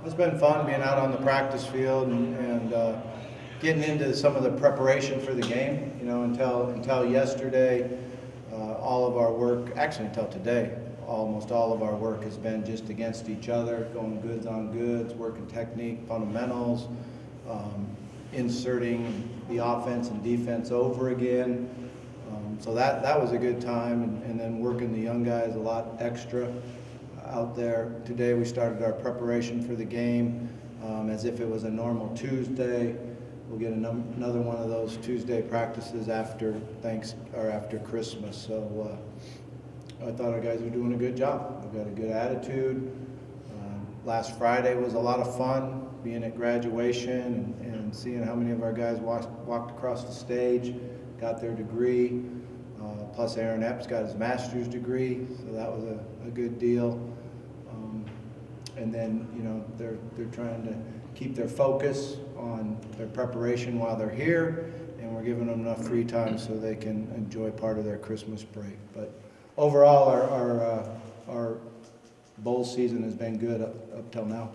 It's been fun being out on the practice field and getting into some of the preparation for the game. You know, until yesterday, all of our work, actually until today, almost all of our work has been just against each other, going goods on goods, working technique, fundamentals, inserting the offense and defense over again. So that was a good time, and then working the young guys a lot extra out there. Today we started our preparation for the game as if it was a normal Tuesday. We'll get another one of those Tuesday practices after Christmas. So I thought our guys were doing a good job. They've got a good attitude. Last Friday was a lot of fun, being at graduation and seeing how many of our guys walked across the stage, got their degree. Plus Aaron Epps got his master's degree, so that was a good deal. And then, you know, they're trying to keep their focus on their preparation while they're here, and we're giving them enough free time so they can enjoy part of their Christmas break. But overall, our bowl season has been good up till now.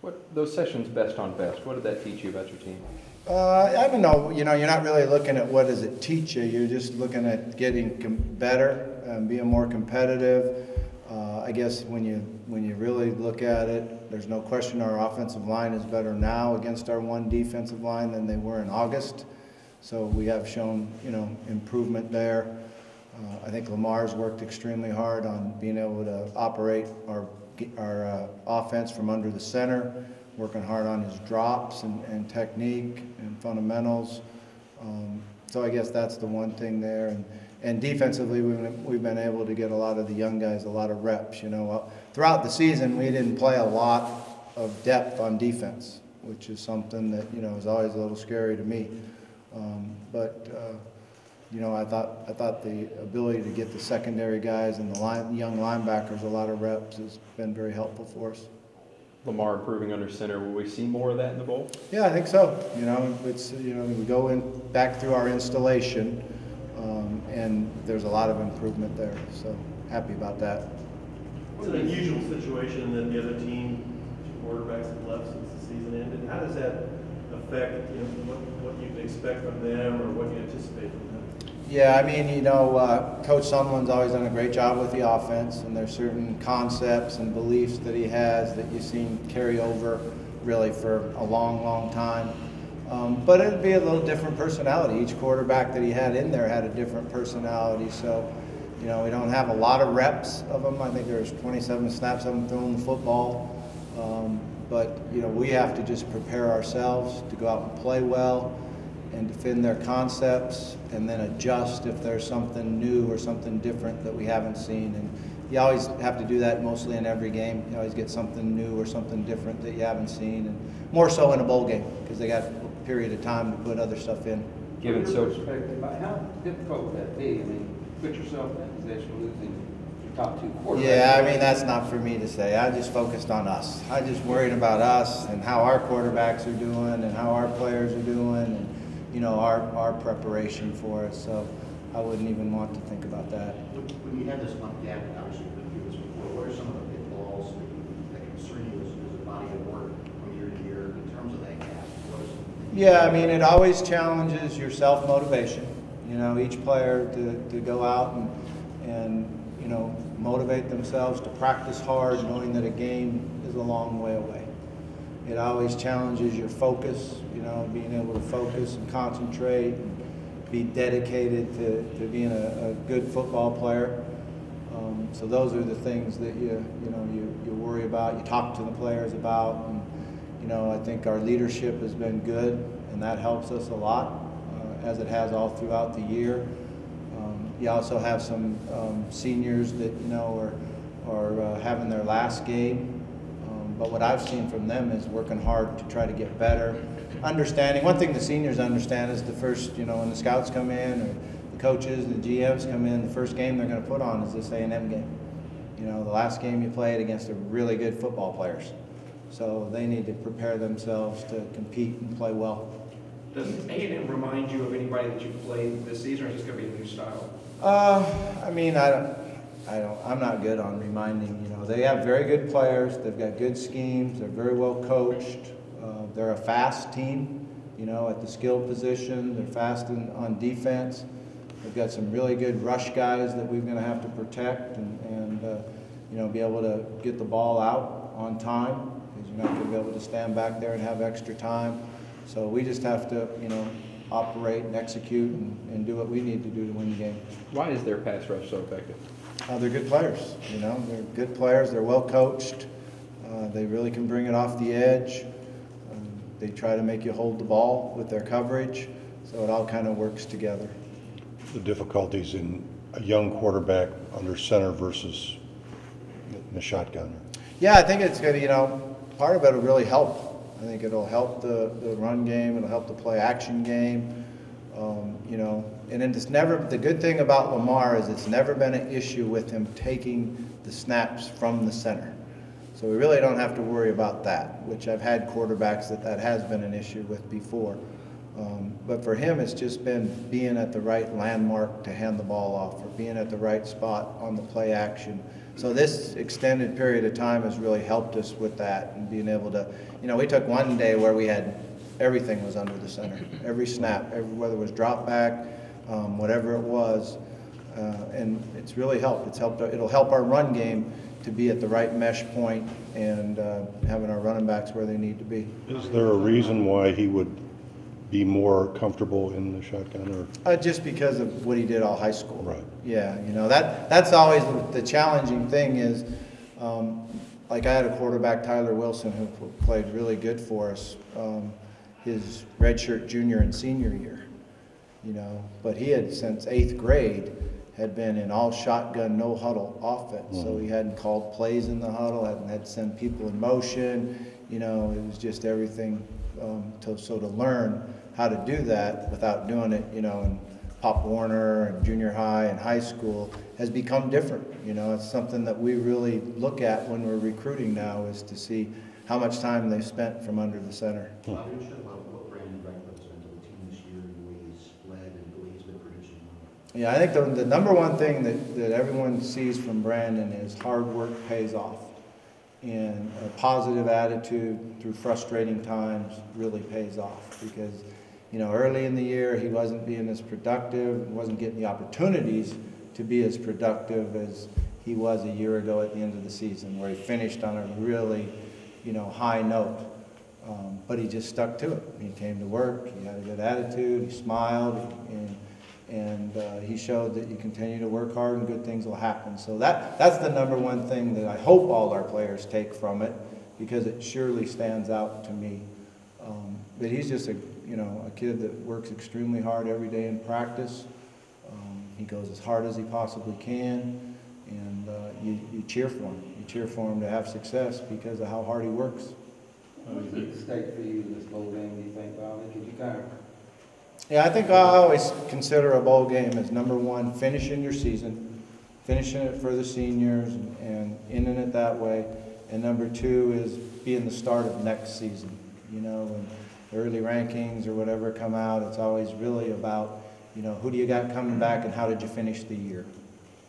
What those sessions best on best? What did that teach you about your team? I don't know. You know, you're not really looking at what does it teach you. You're just looking at getting better and being more competitive. I guess when you really look at it, there's no question our offensive line is better now against our one defensive line than they were in August. So we have shown, you know, improvement there. I think Lamar's worked extremely hard on being able to operate our offense from under the center, working hard on his drops and technique and fundamentals. So I guess that's the one thing there. And defensively, we've been able to get a lot of the young guys a lot of reps. You know, throughout the season, we didn't play a lot of depth on defense, which is something that, you know, is always a little scary to me. You know, I thought the ability to get the secondary guys and the young linebackers a lot of reps has been very helpful for us. Lamar improving under center. Will we see more of that in the bowl? Yeah, I think so. You know, we go back through our installation, and there's a lot of improvement there. So happy about that. It's an unusual situation that the other team, quarterbacks have left since the season ended. How does that affect, you know, what you can expect from them or what you anticipate from them? Yeah, I mean, you know, Coach Sumlin's always done a great job with the offense, and there's certain concepts and beliefs that he has that you've seen carry over really for a long, long time. But it'd be a little different personality. Each quarterback that he had in there had a different personality. So, you know, we don't have a lot of reps of them. I think there's 27 snaps of them throwing the football. But, you know, we have to just prepare ourselves to go out and play well and defend their concepts, and then adjust if there's something new or something different that we haven't seen. And you always have to do that mostly in every game. You always get something new or something different that you haven't seen, and more so in a bowl game because they got a period of time to put other stuff in. Given so perspective, how difficult would that be? I mean, put yourself in that position of losing your top two quarterbacks. Yeah, I mean, that's not for me to say. I just focused on us. I just worried about us and how our quarterbacks are doing and how our players are doing, and you know, our preparation for it. So I wouldn't even want to think about that. When you have this month gap, obviously you've been through this before, what are some of the pitfalls that concern you as a body of work from year to year in terms of that gap? Yeah, I mean, it always challenges your self-motivation. You know, each player to go out and you know, motivate themselves to practice hard, knowing that a game is a long way away. It always challenges your focus, you know, being able to focus and concentrate and be dedicated to being a good football player. So those are the things that you worry about, you talk to the players about. And, you know, I think our leadership has been good, and that helps us a lot, as it has all throughout the year. You also have some seniors that, you know, are having their last game. But what I've seen from them is working hard to try to get better. Understanding, one thing the seniors understand is the first, you know, when the scouts come in or the coaches and the GMs come in, the first game they're going to put on is this A&M game. You know, the last game you played against a really good football players. So they need to prepare themselves to compete and play well. Does A&M remind you of anybody that you've played this season, or is this going to be a new style? I mean, I'm not good on reminding, you know, They have very good players. They've got good schemes. They're very well coached. They're a fast team, at the skill position. They're fast on defense. They've got some really good rush guys that we're going to have to protect and be able to get the ball out on time, because you're not going to be able to stand back there and have extra time. So we just have to, operate and execute and do what we need to do to win the game. Why is their pass rush so effective? They're good players, They're good players. They're well coached. They really can bring it off the edge. They try to make you hold the ball with their coverage, so it all kind of works together. The difficulties in a young quarterback under center versus in a shotgun. Yeah, I think it's good. Part of it will really help. I think it'll help the run game. It'll help the play action game. And it's never, the good thing about Lamar is it's never been an issue with him taking the snaps from the center. So we really don't have to worry about that, which I've had quarterbacks that has been an issue with before. But for him, it's just been being at the right landmark to hand the ball off, or being at the right spot on the play action. So this extended period of time has really helped us with that, and being able to, we took one day where we had everything was under the center, every snap, whether it was drop back, whatever it was, and it's really helped. It'll help our run game to be at the right mesh point and having our running backs where they need to be. Is there a reason why he would be more comfortable in the shotgun, or? Just because of what he did all high school. Right. Yeah, that's always the challenging thing is, like I had a quarterback, Tyler Wilson, who played really good for us, his redshirt junior and senior year, but he had since 8th grade had been in all shotgun, no huddle offense. So he hadn't called plays in the huddle, hadn't had to send people in motion, it was just everything to learn how to do that without doing it, in Pop Warner and junior high and high school has become different. It's something that we really look at when we're recruiting now, is to see how much time they've spent from under the center. Bobby, you should love what Brandon Breckland's been to the team this year, and the way he's led and the way he's been producing. Yeah, I think the number one thing that everyone sees from Brandon is hard work pays off. And a positive attitude through frustrating times really pays off, because early in the year he wasn't being as productive, wasn't getting the opportunities to be as productive as he was a year ago at the end of the season, where he finished on a really high note, but he just stuck to it. He came to work, he had a good attitude, he smiled, and he showed that you continue to work hard and good things will happen. So that's the number one thing that I hope all our players take from it, because it surely stands out to me. But he's just a kid that works extremely hard every day in practice. He goes as hard as he possibly can, and you cheer for him. You cheer for him to have success because of how hard he works. What is it at stake for you in this bowl game, do you think, Bobby? Could you kind of? Yeah, I think I always consider a bowl game as number one, finishing your season, finishing it for the seniors and ending it that way. And number two is being the start of next season. When the early rankings or whatever come out, it's always really about, who do you got coming back and how did you finish the year?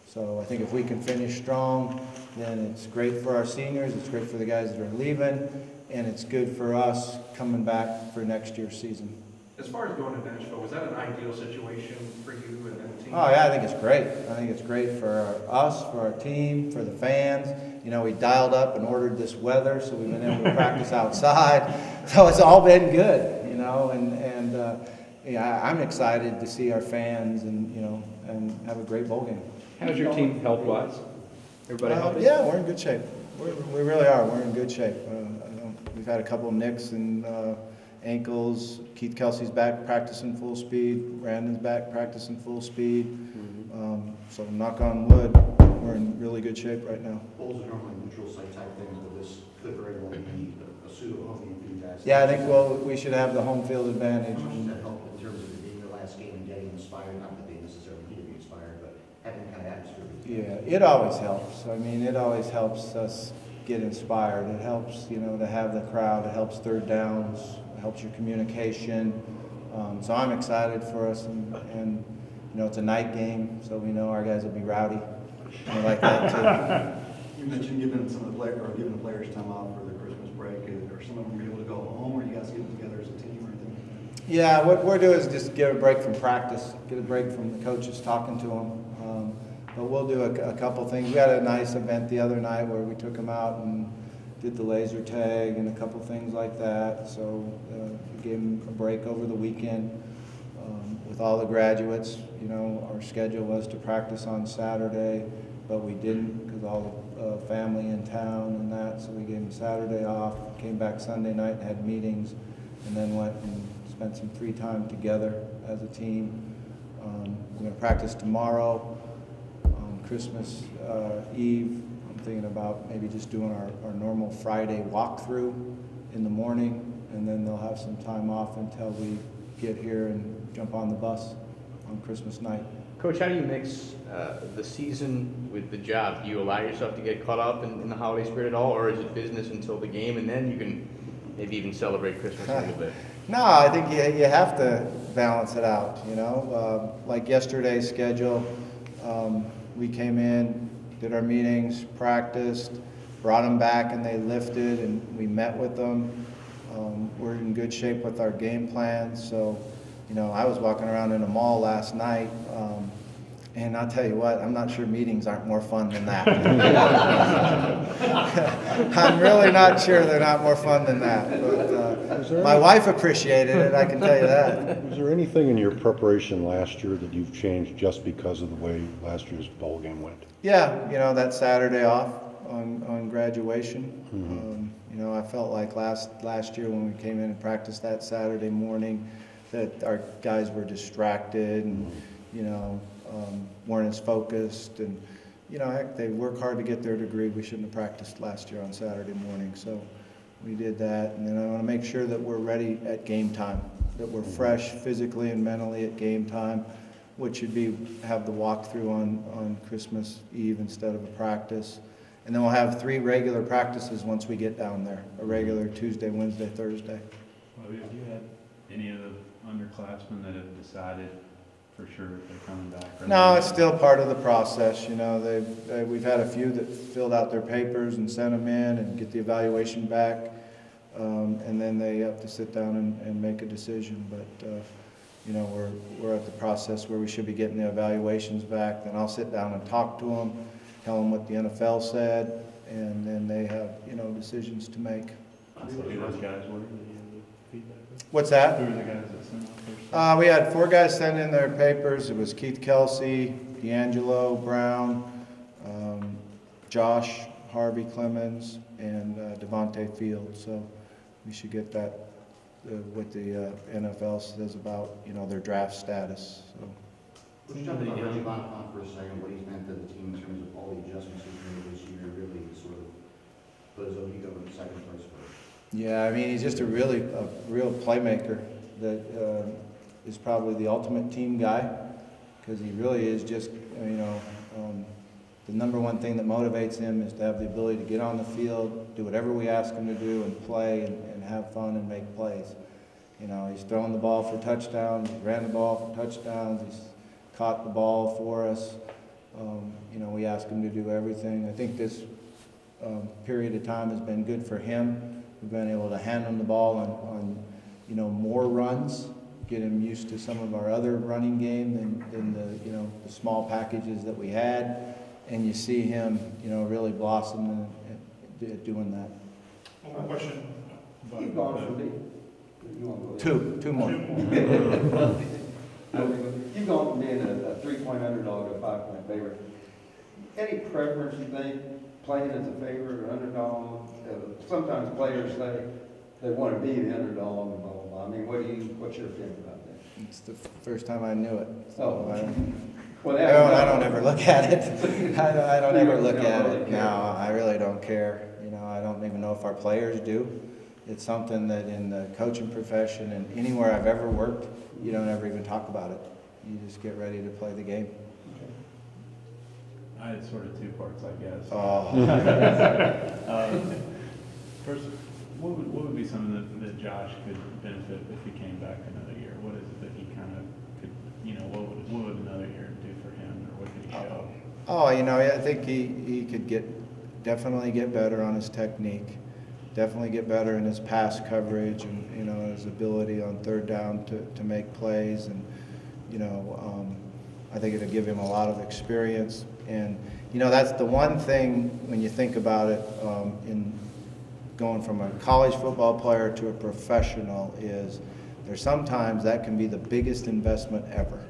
So I think if we can finish strong, then it's great for our seniors, it's great for the guys that are leaving, and it's good for us coming back for next year's season. As far as going to Nashville, was that an ideal situation for you and then the team? Oh yeah, I think it's great. I think it's great for us, for our team, for the fans. We dialed up and ordered this weather, so we've been able to practice outside. So it's all been good, I'm excited to see our fans and have a great bowl game. How's your team health-wise? Everybody healthy? Yeah, we're in good shape. We really are. We're in good shape. We've had a couple of nicks and ankles. Keith Kelsey's back practicing full speed. Brandon's back practicing full speed. So knock on wood, we're in really good shape right now. Bowls are normally neutral site type things, but this could very well be a pseudo home game for you guys. Yeah, I think we should have the home field advantage. How much does that help in terms of it being your last game and getting inspired? Not that they necessarily need to be inspired, but having kind of atmosphere. Yeah, it always helps. It always helps us get inspired. It helps, to have the crowd. It helps third downs. It helps your communication. So I'm excited for us, and it's a night game, so we know our guys will be rowdy. We like that too. You mentioned giving the players time off for the Christmas break. Are some of them able to go home, or are you guys getting together as a team or anything like that? Yeah, what we're doing is just get a break from practice, get a break from the coaches talking to them. But we'll do a couple things. We had a nice event the other night where we took them out and did the laser tag and a couple things like that. So we gave them a break over the weekend. With all the graduates, you know, our schedule was to practice on Saturday, but we didn't because all the family in town and that. So we gave them Saturday off, came back Sunday night and had meetings, and then went and spent some free time together as a team. We're going to practice tomorrow. Christmas Eve, I'm thinking about maybe just doing our normal Friday walkthrough in the morning, and then they'll have some time off until we get here and jump on the bus on Christmas night. Coach, how do you mix the season with the job? Do you allow yourself to get caught up in the holiday spirit at all, or is it business until the game, and then you can maybe even celebrate Christmas a little bit? No, I think you have to balance it out, you know. Like yesterday's schedule, we came in, did our meetings, practiced, brought them back and they lifted and we met with them. We're in good shape with our game plans. So, you know, I was walking around in a mall last night, and I'll tell you what, I'm not sure meetings aren't more fun than that. I'm really not sure they're not more fun than that. But my wife appreciated it, I can tell you that. Was there anything in your preparation last year that you've changed just because of the way last year's bowl game went? Yeah, you know, that Saturday off on graduation. You know, I felt like last year when we came in and practiced that Saturday morning that our guys were distracted and, you know, weren't as focused. And, you know, heck, they work hard to get their degree. We shouldn't have practiced last year on Saturday morning. So we did that. And then I want to make sure that we're ready at game time, that we're fresh physically and mentally at game time, which should be have the walkthrough on Christmas Eve instead of a practice. And then we'll have 3 regular practices once we get down there, a regular Tuesday, Wednesday, Thursday. Well, have you had any of the underclassmen that have decided for sure if they're coming back? No, it's still part of the process. You know, we've had a few that filled out their papers and sent them in and get the evaluation back, and then they have to sit down and make a decision. But you know, we're at the process where we should be getting the evaluations back. Then I'll sit down and talk to them, tell them what the NFL said, and then they have, you know, decisions to make. Who those guys were? Feedback? What's that? Who were the guys that sent out their stuff? We had 4 guys send in their papers. It was Keith Kelsey, D'Angelo Brown, Josh Harvey Clemens, and Devontae Fields. So we should get that, what the NFL says about, you know, their draft status. So. Let's jump about Reggie Bonpont for a second, what he's meant to the team in terms of all the adjustments he's made this year, really sort of put his Ojego in second place first. Yeah, I mean, he's just a real playmaker that is probably the ultimate team guy, because he really is just, you know, the number one thing that motivates him is to have the ability to get on the field, do whatever we ask him to do, and play and have fun and make plays. You know, he's thrown the ball for touchdowns, he ran the ball for touchdowns, he's caught the ball for us. You know, we ask him to do everything. I think this period of time has been good for him. We've been able to hand him the ball on you know, more runs, get him used to some of our other running game than the, you know, the small packages that we had. And you see him, you know, really blossom and doing that. One more question. Keep going for me. You want to go ahead? Two more. You've gone from being a 3-point underdog to a 5-point favorite. Any preference, you think, playing as a favorite or underdog? Sometimes players say they want to be the underdog and blah, blah, blah. I mean, what's your opinion about that? It's the first time I knew it. So Well, I don't ever look at it. I don't ever look at it. No, I really don't care. You know, I don't even know if our players do. It's something that in the coaching profession and anywhere I've ever worked, you don't ever even talk about it. You just get ready to play the game. I had sort of 2 parts, I guess. Oh. First, what would be something that Josh could benefit if he came back another year? What is it that he kind of could, you know, what would another year do for him, or what could he show? Oh, you know, I think he could get definitely get better on his technique, definitely get better in his pass coverage and, you know, his ability on third down to make plays. And, you know, I think it'll give him a lot of experience. And, you know, that's the one thing when you think about it, in going from a college football player to a professional, is there's sometimes that can be the biggest investment ever.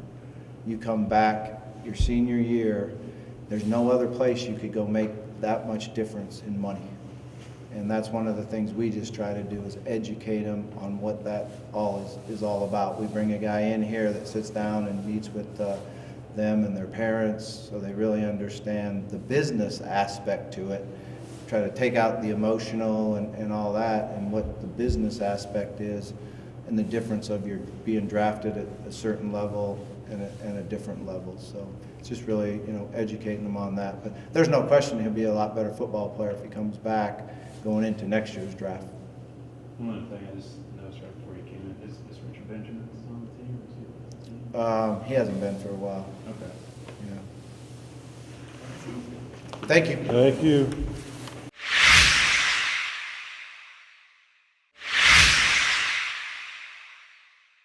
You come back your senior year, there's no other place you could go make that much difference in money. And that's one of the things we just try to do, is educate them on what that all is all about. We bring a guy in here that sits down and meets with them and their parents, so they really understand the business aspect to it. Try to take out the emotional and all that, and what the business aspect is, and the difference of your being drafted at a certain level and a different level. So it's just really, you know, educating them on that. But there's no question he'll be a lot better football player if he comes back going into next year's draft. One other thing I just noticed right before you came in, is Richard Benjamin on the team, or is he on the team? He hasn't been for a while. Okay. Yeah. Thank you. Thank you.